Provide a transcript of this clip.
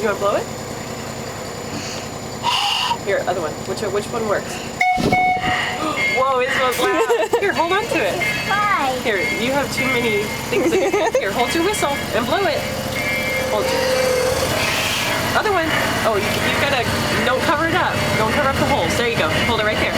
you want to blow it? Here, other one. Which one works? Whoa, it smells loud. Here, hold on to it. Why? Here, you have too many things in your hand. Here, hold your whistle and blow it. Hold. Other one. Oh, you've got to, don't cover it up. Don't cover up the holes. There you go. Hold it right there.